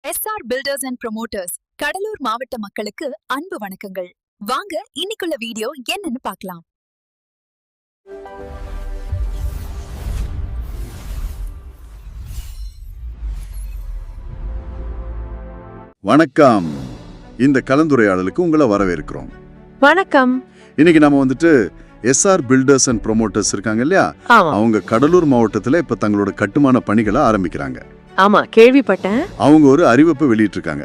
SR builders and promoters Cuddalore மாவட்ட மக்களுக்கு அன்பு வணக்கங்கள். வாங்க இன்னைக்குள்ள வீடியோ என்னன்னு பார்க்கலாம். வணக்கம். இந்த கலந்துரையாடலுக்கு உங்களை வரவேற்கிறோம். வணக்கம். இன்னைக்கு நம்ம எஸ்ஆர் பில்டர்ஸ் அண்ட் ப்ரொமோட்டர்ஸ் இருக்காங்க இல்லையா, அவங்க கடலூர் மாவட்டத்துல இப்ப தங்களோட கட்டுமான பணிகளை ஆரம்பிக்கிறாங்க. ஆமா, கேள்விப்பட்டேன். அவங்க ஒரு அறிவிப்பு வெளியிட்டிருக்காங்க.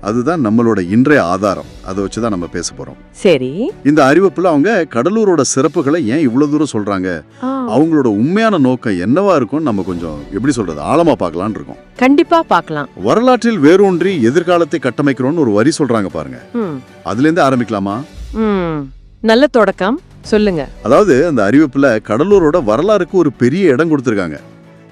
அதுதான் நம்மளோட இன்றைய ஆதாரம். அதை வச்சுதான் நம்ம பேச போறோம். சரி. இந்த அறிவிப்புல அவங்க கடலூரோட சிறப்புகளை ஏன் இவ்வளவு தூரம் சொல்றாங்க, அவங்களோட உண்மையான நோக்கம் என்னவா இருக்கும், நம்ம கொஞ்சம் எப்படி சொல்றது ஆழமா பார்க்கலாம்னு இருக்கோம். கண்டிப்பா பார்க்கலாம். வரலாற்றில் வேரூன்றி எதிர்காலத்தை கட்டமைக்கிறோம்னு ஒரு வரி சொல்றாங்க பாருங்க. அதுல இருந்து ஆரம்பிக்கலாமா? நல்ல தொடக்கம், சொல்லுங்க. அதாவது அந்த அறிவிப்புல கடலூரோட வரலாறுக்கு ஒரு பெரிய இடம் கொடுத்திருக்காங்க.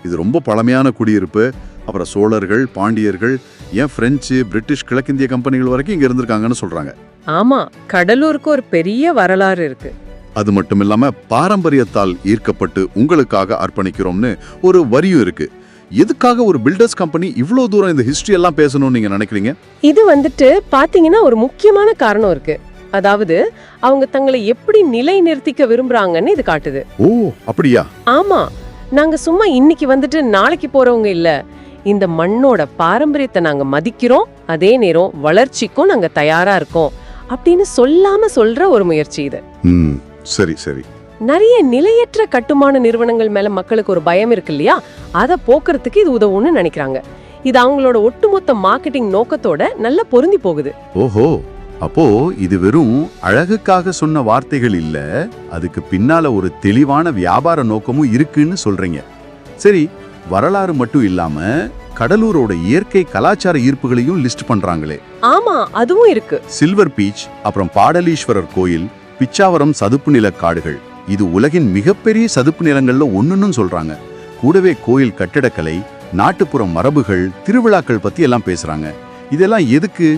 இது ரொம்ப பழமையான குடியிருப்பு. அப்புறம் சோழர்கள், பாண்டியர்கள், ஏன் பிரெஞ்சு, பிரிட்டிஷ், கிழக்கிந்திய கம்பெனிகள் வரைக்கும் இங்க இருந்திருக்காங்கன்னு சொல்றாங்க. ஆமா, கடலூருக்கு ஒரு பெரிய வரலாறு இருக்கு. அது மட்டும் இல்லாம பாரம்பரியத்தால் ஈர்க்கப்பட்டு உங்களுக்காக அர்ப்பணிக்கிறோம்னு ஒரு வரியும் இருக்கு. எதுக்காக ஒரு பில்டர்ஸ் கம்பெனி இவ்வளவு தூரம் இந்த ஹிஸ்டரி எல்லாம் பேசணும்னு நீங்க நினைக்கிறீங்க? இது பாத்தீங்கன்னா ஒரு முக்கியமான காரணம் இருக்கு. அதாவது அவங்க தங்களை எப்படி நிலை நிறுத்திக்க விரும்புறாங்கன்னு இது காட்டுது. ஓ, அப்படியா? ஆமா, நாங்க சும்மா இன்னைக்கு நாளைக்கு போறவங்க இல்ல. இந்த மண்ணோட பாரம்பரியத்தை நாங்க மதிக்கிறோம், அதே நேரம் வளர்ச்சிக்கும் நாங்க தயாரா இருக்கோம் அப்படின்னு சொல்லாம சொல்ற ஒரு முயற்சி இது. சரி சரி. நிறைய நிலையற்ற கட்டுமான நிறுவனங்கள் மேல மக்களுக்கு ஒரு பயம் இருக்கு இல்லையா, அதை போக்குறதுக்கு இது உதவும்னு நினைக்கிறாங்க. இது அவங்களோட ஒட்டுமொத்த மார்க்கெட்டிங் நோக்கத்தோட நல்லா பொருந்தி போகுது. ஓஹோ, அப்போ இது வெறும் அழகுக்காக சொன்ன வார்த்தைகள் இல்ல, அதுக்கு பின்னால ஒரு தெளிவான வியாபார நோக்கமும் இருக்குன்னு சொல்றீங்க. சரி, வரலாறு மட்டும் இல்லாம கடலூரோட இயற்கை கலாச்சார ஈர்ப்புகளையும் லிஸ்ட் பண்றாங்களே. ஆமா, அதுவும் இருக்கு. சில்வர் பீச், அப்புறம் பாடலீஸ்வரர் கோயில், பிச்சாவரம் சதுப்பு நில காடுகள், இது உலகின் மிகப்பெரிய சதுப்பு நிலங்கள்ல ஒண்ணுன்னு சொல்றாங்க. கூடவே கோயில் கட்டிடக்கலை, நாட்டுப்புற மரபுகள், திருவிழாக்கள் பத்தி எல்லாம் பேசுறாங்க. இதெல்லாம் எதுக்கு?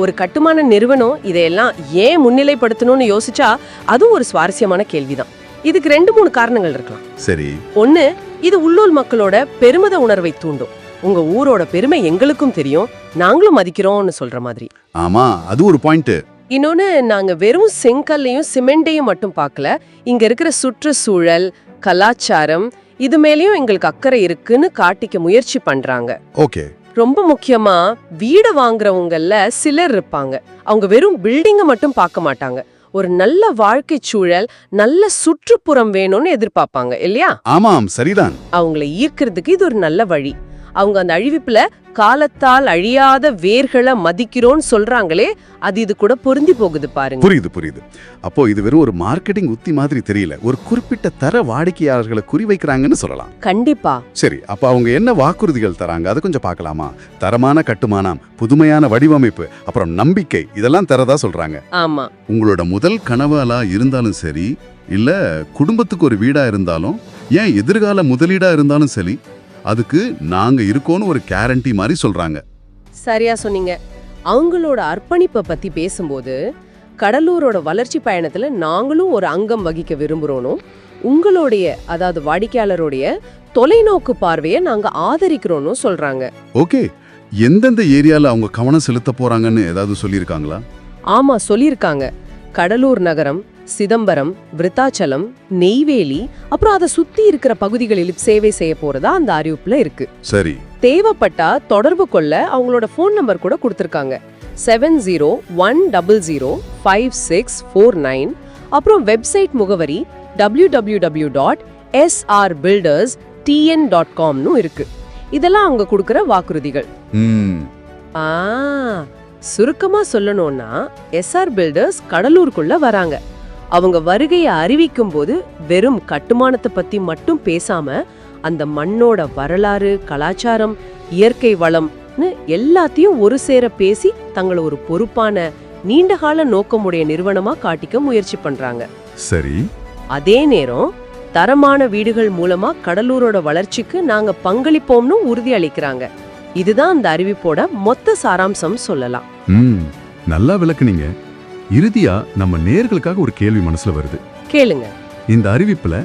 ஒரு கட்டுமான நிறுவனம் இதையெல்லாம் ஏன் முன்னிலைப்படுத்தணும்னு யோசிச்சா அதுவும் ஒரு சுவாரஸ்யமான கேள்விதான். இதுக்கு 2-3 காரணங்கள் இருக்கலாம். சரி. ஒண்ணு, இது உள்ளூர் மக்களோட பெருமித உணர்வை தூண்டும். உங்க ஊரோட பெருமை எங்களுக்கும் தெரியும், நாங்களும் மதிக்கிறோம்னு சொல்ற மாதிரி. ஆமா, அது ஒரு பாயிண்ட். இன்னொன்னு, நாங்க வெறும் செங்கல்லையும் சிமெண்டையும் மட்டும் பார்க்கல, இங்க இருக்கிற சுற்றுச்சூழல், கலாச்சாரம், இது மேலயும் எங்களுக்கு அக்கறை இருக்குன்னு காட்டிக்க முயற்சி பண்றாங்க. ஓகே. ரொம்ப முக்கியமா வீடு வாங்குறவங்கல்ல சிலர் இருப்பாங்க, அவங்க வெறும் பில்டிங்க மட்டும் பார்க்க மாட்டாங்க, ஒரு நல்ல வாழ்க்கை சூழல், நல்ல சுற்றுப்புறம் வேணும்னு எதிர்பார்ப்பாங்க இல்லையா? ஆமாம், சரிதான். அவங்களை ஈர்க்கிறதுக்கு இது ஒரு நல்ல வழி. அவங்க அந்த அழிவிப்புல காலத்தால் அழியாத வேர்களை மதிக்கிறோன்னு சொல்றாங்களே, அது இது கூட பொருந்தி போகுது பாருங்க. புரியுது. அப்போ இது வெறும் ஒரு மார்க்கெட்டிங் உத்தி மாதிரி தெரியல, ஒரு குறிப்பிட்ட தர வாடிக்கையாளர்களை குறிவைக்கிறாங்கன்னு சொல்லலாம். கண்டிப்பா. சரி, அப்ப அவங்க என்ன வாக்குறுதிகள் தராங்க, அதை கொஞ்சம் பார்க்கலாமா? தரமான கட்டுமானம், புதுமையான வடிவமைப்பு, அப்புறம் நம்பிக்கை, இதெல்லாம் தரதா சொல்றாங்க. ஆமா. உங்களோட முதல் கனவாலா இருந்தாலும் சரி, இல்ல குடும்பத்துக்கு ஒரு வீடா இருந்தாலும், ஏன் எதிர்கால முதலீடா இருந்தாலும் சரி, அதுக்கு நாங்க இருக்கோன்னு ஒரு கேரண்டி மாதிரி சொல்றாங்க. சரியா சொன்னீங்க. அவங்களோட அர்ப்பணிப்பை பத்தி பேசும்போது, கடலூரோட வளர்ச்சி பயணத்துல நாங்களும் ஒரு அங்கம் வகிக்க விரும்புறோம், உங்களுடைய அதாவது வாடிக்கையாளருடைய தொலைநோக்கு பார்வையை நாங்க ஆதரிக்கிறோம்னு சொல்றாங்க. ஓகே, எந்தெந்த ஏரியால அவங்க கவனம் செலுத்த போறாங்கன்னு ஏதாவது சொல்லியிருக்காங்களா? ஆமா, சொல்லியிருக்காங்க. கடலூர் நகரம், சிதம்பரம், விருத்தாச்சலம், நெய்வேலி, அப்புறம் அதை சுத்தி இருக்கிற பகுதிகளில் சேவை செய்ய போறதா அந்த அறிவிப்புல இருக்கு. சரி. தேவைப்பட்டா தொடர்பு கொள்ள அவங்களோட போன் நம்பர் கூட கொடுத்திருக்காங்க. 70-100-5649. அப்புறம் வெப்சைட் முகவரி www.srbuilderstn.com இருக்கு. இதெல்லாம் அவங்க கொடுக்கிற வாக்குறுதிகள். சுருக்கமா சொல்லணும்னா, எஸ்ஆர் பில்டர்ஸ் கடலூருக்குள்ள வராங்க. அவங்க வருகையை அறிவிக்கும் போது வெறும் கட்டுமானத்தை பத்தி மட்டும் பேசாம, அந்த மண்ணோட வரலாறு, கலாச்சாரம், இயற்கை வளம்னு எல்லாத்தையும் ஒரு சேர பேசி தங்களை ஒரு பொறுப்பான நீண்டகால நோக்கமுடைய நிறுவனமா காட்டிக்க முயற்சி பண்றாங்க. சரி. அதே நேரம் தரமான வீடுகள் மூலமா கடலூரோட வளர்ச்சிக்கு நாங்க பங்களிப்போம்னு உறுதி அளிக்கிறாங்க. இதுதான் அந்த அறிவிப்போட மொத்த சாராம்சம் சொல்லலாம். நல்லா விளக்குனீங்க. இறுதியா நம்ம நேயர்களுக்காக ஒரு கேள்வி மனசுல வருது. கேளுங்க. இந்த அறிவிப்புல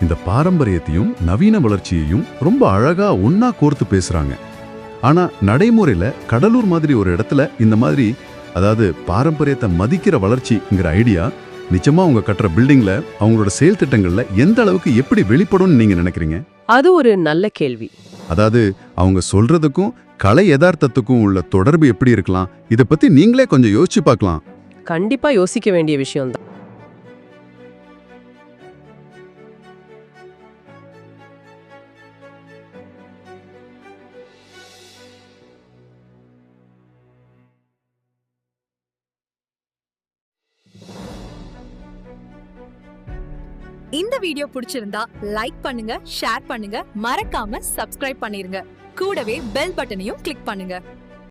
இந்த பாரம்பரியத்தையும் நவீன வளர்ச்சியையும் ரொம்ப அழகா ஒன்னா கோர்த்து பேசுறாங்க. ஆனா நடைமுறையில கடலூர் மாதிரி ஒரு இடத்துல இந்த மாதிரி அதாவது பாரம்பரியத்தை மதிக்கிற வளர்ச்சிங்கிற ஐடியா நிச்சயமா அவங்க கட்டுற பில்டிங்ல அவங்களோட செயல் திட்டங்கள்ல எந்த அளவுக்கு எப்படி வெளிப்படும்னு நீங்க நினைக்கிறீங்க? அது ஒரு நல்ல கேள்வி. அதாவது அவங்க சொல்றதுக்கும் கலை யதார்த்தத்துக்கும் உள்ள தொடர்பு எப்படி இருக்கலாம்? இத பத்தி நீங்களே கொஞ்சம் யோசிச்சு பார்க்கலாம். கண்டிப்பா யோசிக்க வேண்டிய விஷயம் தான். இந்த வீடியோ பிடிச்சிருந்தா லைக் பண்ணுங்க, ஷேர் பண்ணுங்க, மறக்காம சப்ஸ்கிரைப் பண்ணிருங்க. கூடவே பெல் பட்டனையும் கிளிக் பண்ணுங்க.